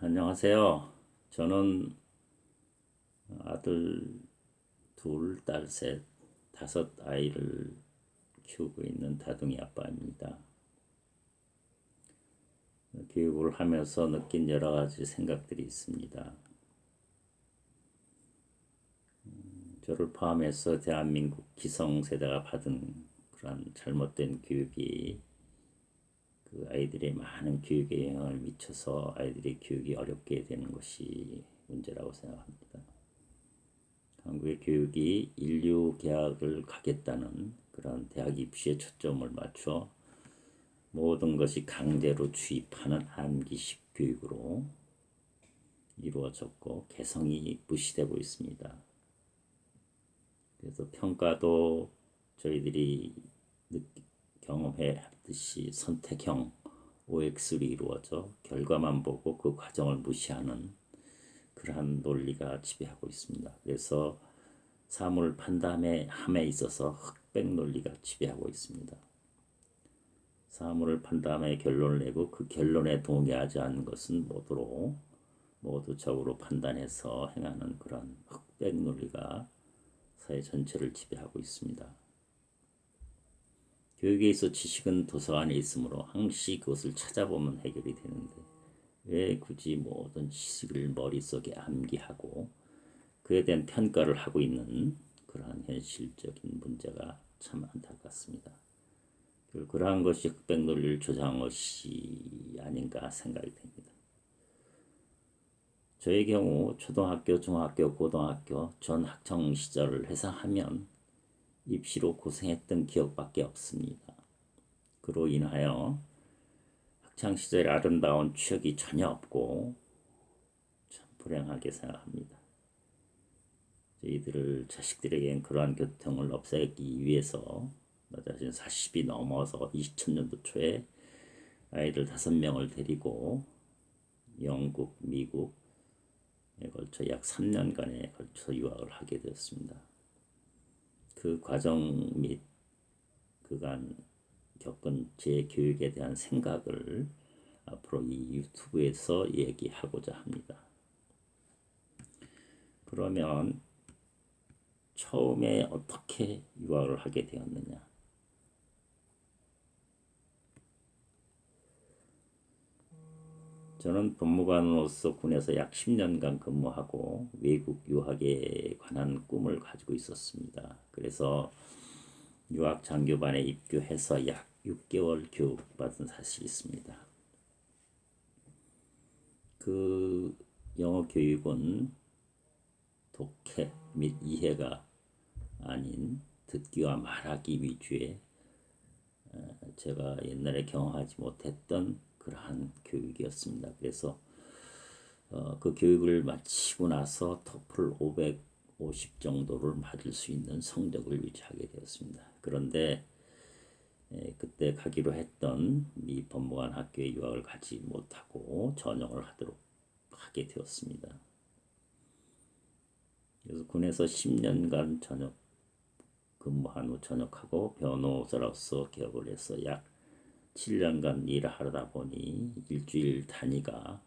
안녕하세요. 저는 아들 둘, 딸 셋, 다섯 아이를 키우고 있는 다둥이 아빠입니다. 교육을 하면서 느낀 여러 가지 생각들이 있습니다. 저를 포함해서 대한민국 기성세대가 받은 그런 잘못된 교육이 그 아이들의 많은 교육에 영향을 미쳐서 아이들의 교육이 어렵게 되는 것이 문제라고 생각합니다. 한국의 교육이 인류 계학을 가겠다는 그런 대학 입시에 초점을 맞춰 모든 것이 강제로 주입하는 한기식 교육으로 이루어졌고 개성이 무시되고 있습니다. 그래서 평가도 저희들이 경험했듯이 선택형 OX로 이루어져 결과만 보고 그 과정을 무시하는 그러한 논리가 지배하고 있습니다. 그래서 사물 판단함에 있어서 흑백 논리가 지배하고 있습니다. 사물을 판단함에 결론을 내고 그 결론에 동의하지 않는 것은 모두적으로 판단해서 행하는 그런 흑백 논리가 사회 전체를 지배하고 있습니다. 교육에 있어 지식은 도서관에 있으므로 항시 그것을 찾아보면 해결이 되는데 왜 굳이 모든 지식을 머릿속에 암기하고 그에 대한 평가를 하고 있는 그러한 현실적인 문제가 참 안타깝습니다. 그러한 것이 흑백 논리를 조장한 것이 아닌가 생각이 됩니다. 저의 경우 초등학교, 중학교, 고등학교 전 학창 시절을 회상하면 입시로 고생했던 기억밖에 없습니다. 그로 인하여 학창 시절의 아름다운 추억이 전혀 없고 참 불행하게 생각합니다. 저희들 자식들에겐 그러한 교통을 없애기 위해서 나 자신 40이 넘어서 2000년도 초에 아이들 5명을 데리고 영국, 미국에 걸쳐 약 3년간에 걸쳐 유학을 하게 되었습니다. 그 과정 및 그간 겪은 제 교육에 대한 생각을 앞으로 이 유튜브에서 얘기하고자 합니다. 그러면 처음에 어떻게 유학을 하게 되었느냐? 저는 법무관으로서 군에서 약 10년간 근무하고 외국 유학에 관한 꿈을 가지고 있었습니다. 그래서 유학 장교반에 입교해서 약 6개월 교육받은 사실이 있습니다. 그 영어 교육은 독해 및 이해가 아닌 듣기와 말하기 위주의 제가 옛날에 경험하지 못했던 그러한 교육이었습니다. 그래서 그 교육을 마치고 나서 토플 550 정도를 맞을 수 있는 성적을 유지하게 되었습니다. 그런데 그때 가기로 했던 미 법무관 학교에 유학을 가지 못하고 전역을 하게 되었습니다. 그래서 군에서 10년간 전역 근무한 후 전역하고 변호사로서 개업을 해서 약 7년간 일을 하다 보니 일주일 단위가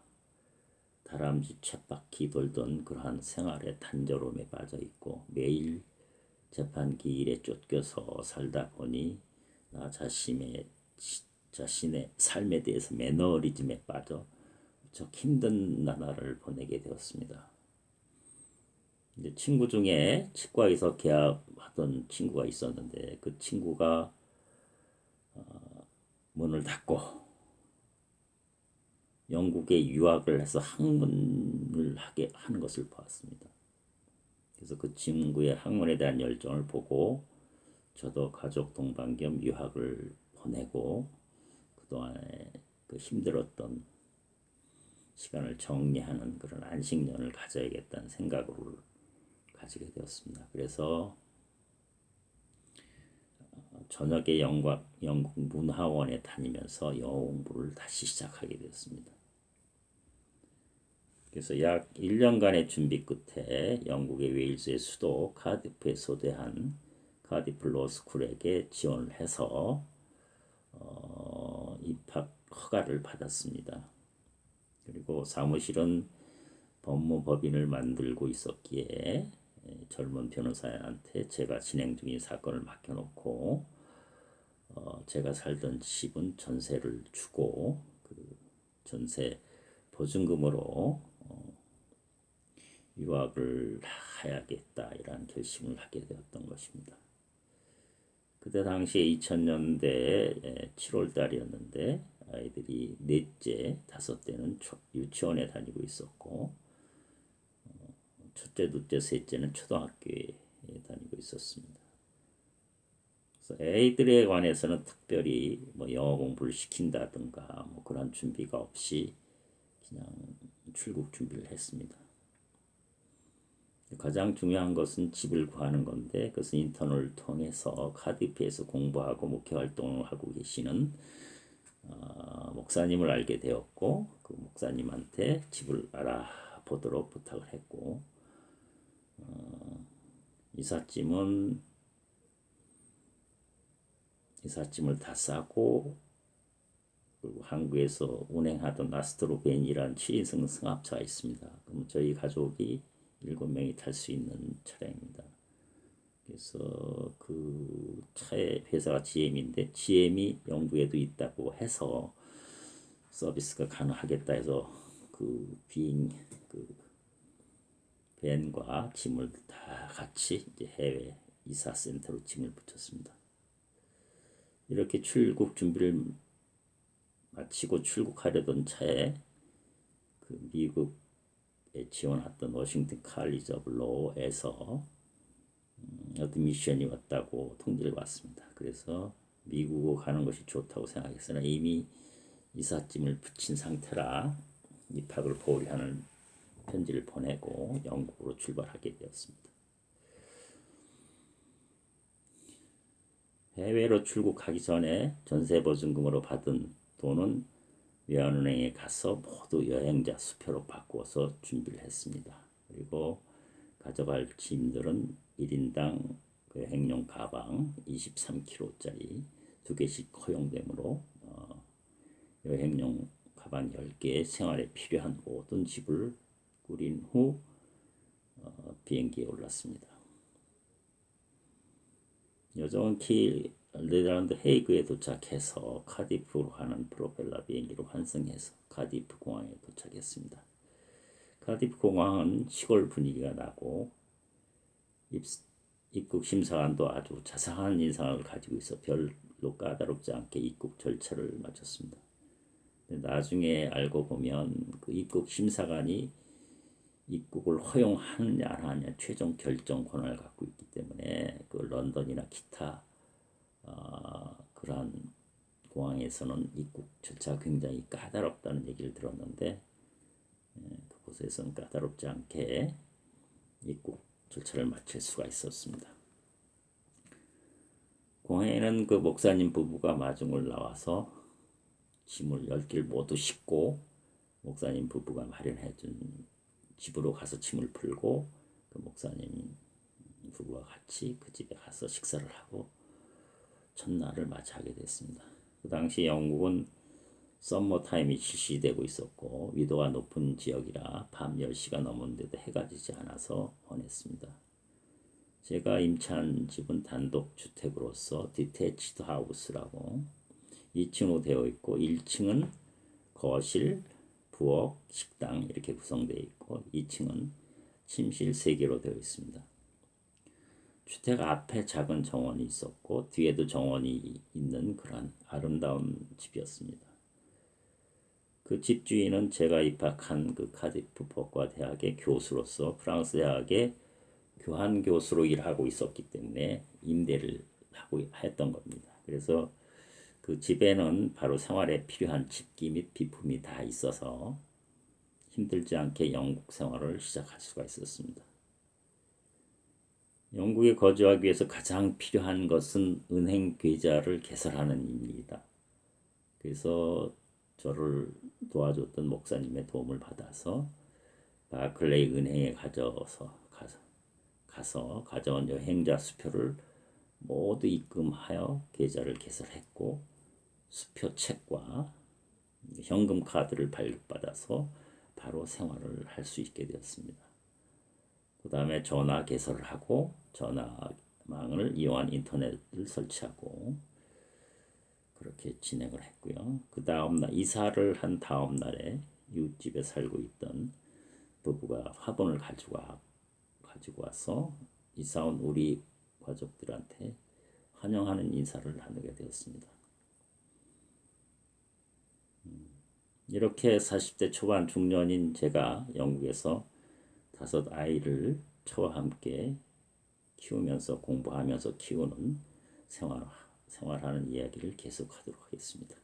다람쥐 쳇바퀴 돌던 그러한 생활의 단조로움에 빠져 있고 매일 재판기 일에 쫓겨서 살다 보니 나 자신의 삶에 대해서 매너리즘에 빠져 무척 힘든 나날을 보내게 되었습니다. 이제 친구 중에 치과에서 개업하던 친구가 있었는데 그 친구가 문을 닫고 영국에 유학을 해서 학문을 하는 것을 보았습니다. 그래서 그 친구의 학문에 대한 열정을 보고 저도 가족 동반 겸 유학을 보내고 그동안에 그 힘들었던 시간을 정리하는 그런 안식년을 가져야겠다는 생각을 가지게 되었습니다. 그래서 저녁에 영국 문화원에 다니면서 영어 공부를 다시 시작하게 되었습니다. 그래서 약 1년간의 준비 끝에 영국의 웨일즈의 수도 카디프에 소대한 카디프 로스쿨에게 지원을 해서 입학 허가를 받았습니다. 그리고 그리고 사무실은 법무법인을 만들고 있었기에 젊은 변호사한테 제가 진행 중인 사건을 맡겨놓고 제가 살던 집은 전세를 주고 그 전세 보증금으로 유학을 해야겠다 이런 결심을 하게 되었던 것입니다. 그때 당시에 2000년대 7월 달이었는데 아이들이 넷째, 다섯째는 유치원에 다니고 있었고 첫째, 둘째, 셋째는 초등학교에 다니고 있었습니다. 그래서 애들에 관해서는 특별히 뭐 영어 공부를 시킨다든가 뭐 그런 준비가 없이 그냥 출국 준비를 했습니다. 가장 중요한 것은 집을 구하는 건데 그것은 인터넷을 통해서 카디프에서 공부하고 목회 활동을 하고 계시는 목사님을 알게 되었고 그 목사님한테 집을 알아보도록 부탁을 했고 이삿짐을 다 싸고 그리고 한국에서 운행하던 아스트로벤이라는 7인승 승합차가 있습니다. 그럼 저희 가족이 7명이 탈 수 있는 차량입니다. 그래서 그 차의 회사가 GM인데 GM이 영국에도 있다고 해서 서비스가 가능하겠다 해서 그 밴과 짐을 다 같이 이제 해외 이사센터로 짐을 붙였습니다. 이렇게 출국 준비를 마치고 출국하려던 차에 그 미국에 지원했던 워싱턴 칼리지 오브 로에서 어떤 미션이 왔다고 통지를 받습니다. 그래서 미국으로 가는 것이 좋다고 생각했으나 이미 이삿짐을 붙인 상태라 입학을 보류하는 편지를 보내고 영국으로 출발하게 되었습니다. 해외로 출국하기 전에 전세보증금으로 받은 돈은 외환은행에 가서 모두 여행자 수표로 바꾸어서 준비를 했습니다. 그리고 가져갈 짐들은 1인당 그 행용 가방 23kg짜리 2개씩 허용되므로 여행용 가방 10개 생활에 필요한 모든 집을 꾸린 후 비행기에 올랐습니다. 여정은 네덜란드 헤이그에 도착해서 카디프로 가는 프로펠러 비행기로 환승해서 카디프 공항에 도착했습니다. 카디프 공항은 시골 분위기가 나고 입국 심사관도 아주 자상한 인상을 가지고 있어 별로 까다롭지 않게 입국 절차를 마쳤습니다. 나중에 알고 보면 그 입국 심사관이 입국을 허용하느냐 안 하느냐 최종 결정 권한을 갖고 있기 때문에 그 런던이나 기타 그러한 공항에서는 입국 절차가 굉장히 까다롭다는 얘기를 들었는데 그곳에서는 까다롭지 않게 입국 절차를 마칠 수가 있었습니다. 공항에는 그 목사님 부부가 마중을 나와서 짐을 10개를 모두 싣고 목사님 부부가 마련해준 집으로 가서 짐을 풀고 그 목사님 부부와 같이 그 집에 가서 식사를 하고 첫날을 맞이하게 됐습니다. 그 당시 영국은 썸머 타임이 실시되고 있었고 위도가 높은 지역이라 밤 10시가 넘었는데도 해가 지지 않아서 원했습니다. 제가 임차한 집은 단독 주택으로서 디태치드 하우스라고 2층으로 되어 있고 1층은 거실, 부엌, 식당 이렇게 구성되어 있고 2층은 침실 3개로 되어 있습니다. 주택 앞에 작은 정원이 있었고 뒤에도 정원이 있는 그런 아름다운 집이었습니다. 그 집주인은 제가 입학한 그 카디프 법과 대학의 교수로서 프랑스 대학의 교환 교수로 일하고 있었기 때문에 임대를 하고 했던 겁니다. 그래서 그 집에는 바로 생활에 필요한 집기 및 비품이 다 있어서 힘들지 않게 영국 생활을 시작할 수가 있었습니다. 영국에 거주하기 위해서 가장 필요한 것은 은행 계좌를 개설하는 일입니다. 그래서 저를 도와줬던 목사님의 도움을 받아서 바클레이 은행에 가서 가져온 여행자 수표를 모두 입금하여 계좌를 개설했고 수표 책과 현금 카드를 발급받아서 바로 생활을 할 수 있게 되었습니다. 그 다음에 전화 개설을 하고 전화망을 이용한 인터넷을 설치하고 그렇게 진행을 했고요. 그 다음 날 이사를 한 다음 날에 이웃집에 살고 있던 부부가 화분을 가지고 와서 이사 온 우리 가족들한테 환영하는 인사를 나누게 되었습니다. 이렇게 40대 초반 중년인 제가 영국에서 5아이를 저와 함께 키우면서 공부하면서 키우는 생활하는 이야기를 계속하도록 하겠습니다.